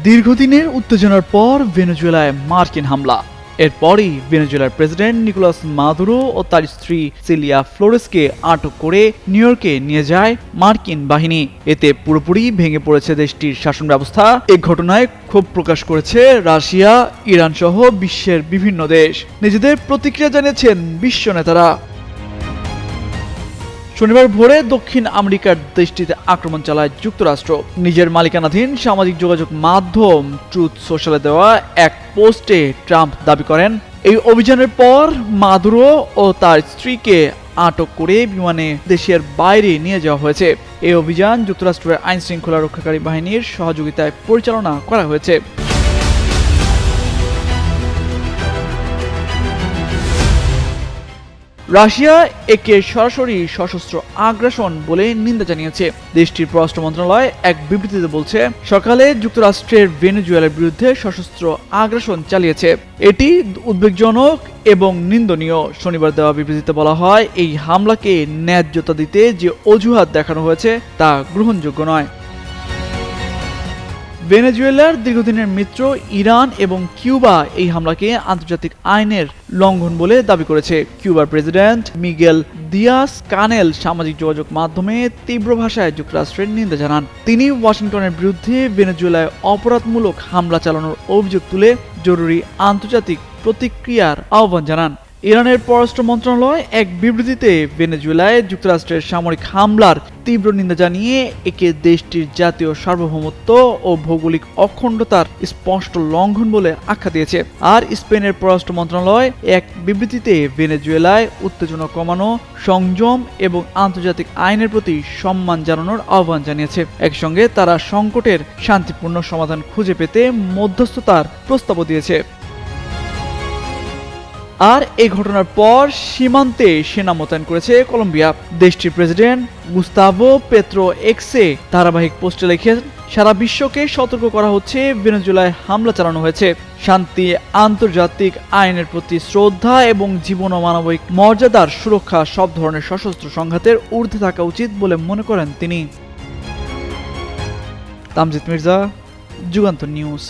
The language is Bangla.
দীর্ঘদিনের উত্তেজনার পর ভেনেজুয়েলায় মার্কিন হামলা। এরপরই ভেনেজুয়েলার প্রেসিডেন্ট নিকোলাস মাদুরো ও তার স্ত্রী সিলিয়া ফ্লোরেসকে আটক করে নিউ ইয়র্কে নিয়ে যায় মার্কিন বাহিনী। এতে পুরোপুরি ভেঙে পড়েছে দেশটির শাসন ব্যবস্থা। এ ঘটনায় ক্ষোভ প্রকাশ করেছে রাশিয়া, ইরান সহ বিশ্বের বিভিন্ন দেশ। নিজেদের প্রতিক্রিয়া জানিয়েছেন বিশ্ব নেতারা। শনিবার ভোরে দক্ষিণ আমেরিকার দেশটিতে আক্রমণ চালায় যুক্তরাষ্ট্র। নিজের মালিকানাধীন সামাজিক যোগাযোগ মাধ্যম ট্রুথ সোশ্যালে দেওয়া এক পোস্টে ট্রাম্প দাবি করেন, এই অভিযানের পর মাদুরো ও তার স্ত্রীকে আটক করে বিমানে দেশের বাইরে নিয়ে যাওয়া হয়েছে। এই অভিযান যুক্তরাষ্ট্রের আইন শৃঙ্খলা রক্ষাকারী বাহিনীর সহযোগিতায় পরিচালনা করা হয়েছে। রাশিয়া একে সরাসরি সশস্ত্র আগ্রাসন বলে নিন্দা জানিয়েছে। দেশটির পররাষ্ট্র মন্ত্রণালয় এক বিবৃতিতে বলছে, সকালে যুক্তরাষ্ট্রের ভেনেজুয়েলার বিরুদ্ধে সশস্ত্র আগ্রাসন চালিয়েছে। এটি উদ্বেগজনক এবং নিন্দনীয়। শনিবার দেওয়া বিবৃতিতে বলা হয়, এই হামলাকে ন্যায্যতা দিতে যে অজুহাত দেখানো হয়েছে তা গ্রহণযোগ্য নয়। ভেনেজুয়েলার দীর্ঘদিনের মিত্র ইরান এবং কিউবা এই হামলাকে আন্তর্জাতিক আইনের লঙ্ঘন বলে দাবি করেছে। কিউবার প্রেসিডেন্ট মিগেল দিয়াস কানেল সামাজিক যোগাযোগ মাধ্যমে তীব্র ভাষায় যুক্তরাষ্ট্রের নিন্দা জানান। তিনি ওয়াশিংটনের বিরুদ্ধে ভেনেজুয়েলায় অপরাধমূলক হামলা চালানোর অভিযোগ তুলে জরুরি আন্তর্জাতিক প্রতিক্রিয়ার আহ্বান জানান। ইরানের পররাষ্ট্র মন্ত্রণালয় এক বিবৃতিতে ভেনেজুয়েলায় যুক্তরাষ্ট্রের সামরিক হামলার তীব্র নিন্দা জানিয়ে একে দেশটির জাতীয় সার্বভৌমত্ব ও ভৌগোলিক অখণ্ডতার স্পষ্ট লঙ্ঘন বলে আখ্যা দিয়েছে। আর স্পেনের পররাষ্ট্র মন্ত্রণালয় এক বিবৃতিতে ভেনেজুয়েলায় উত্তেজনা কমানো, সংযম এবং আন্তর্জাতিক আইনের প্রতি সম্মান জানানোর আহ্বান জানিয়েছে। একসঙ্গে তারা সংকটের শান্তিপূর্ণ সমাধান খুঁজে পেতে মধ্যস্থতার প্রস্তাবও দিয়েছে। আর এই ঘটনার পর সীমান্তে সেনা মোতায়েন করেছে কলম্বিয়া। দেশটির প্রেসিডেন্ট গুস্তাভো পেত্রো এক্সে ধারাবাহিক পোস্টে লিখেন, সারা বিশ্বকে সতর্ক করা হচ্ছে, ভেনেজুয়েলায় হামলা চালানো হয়েছে। শান্তি, আন্তর্জাতিক আইনের প্রতি শ্রদ্ধা এবং জীবন ও মানবিক মর্যাদার সুরক্ষা সব ধরনের সশস্ত্র সংঘাতের ঊর্ধ্বে থাকা উচিত বলে মনে করেন তিনি। তামজিদ মির্জা, যুগান্তর নিউজ।